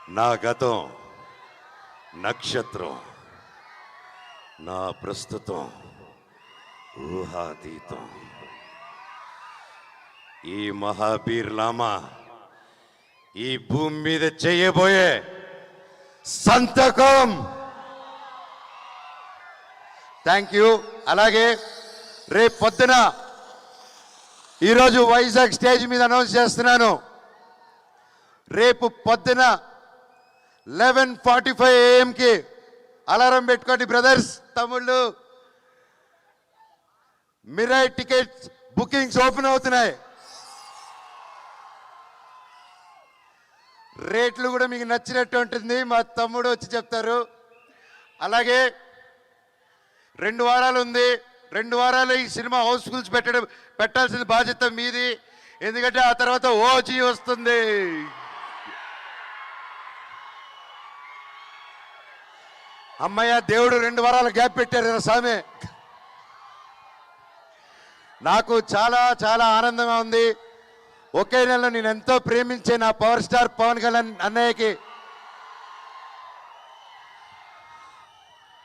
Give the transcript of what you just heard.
నా గతం నక్షత్రం, నా ప్రస్తుతం ఊహాతీతం. ఈ మహాబీర్ లామా ఈ భూమి మీద చేయబోయే సంతకం. Thank you. అలాగే రేపు పొద్దున ఈరోజు వైజాగ్ స్టేజ్ మీద అనౌన్స్ చేస్తున్నాను. రేపు పొద్దున 11:45 AM అలారం పెట్టుకోండి బ్రదర్స్, తమ్ముళ్ళు. మిరాయ్ టికెట్స్ బుకింగ్స్ ఓపెన్ అవుతున్నాయి. రేట్లు కూడా మీకు నచ్చినట్టు ఉంటుంది, మా తమ్ముడు వచ్చి చెప్తారు. అలాగే 2 వారాలు ఉంది. 2 వారాలు ఈ సినిమా హౌస్ఫుల్స్ పెట్టాల్సిన బాధ్యత మీది. ఎందుకంటే ఆ తర్వాత ఓజీ వస్తుంది. అమ్మయ్య, దేవుడు 2 వారాల గ్యాప్ పెట్టారు కదా స్వామి. నాకు చాలా చాలా ఆనందంగా ఉంది. ఒకే నెలలో నేను ఎంతో ప్రేమించే నా పవర్ స్టార్ పవన్ కళ్యాణ్ అన్నయ్యకి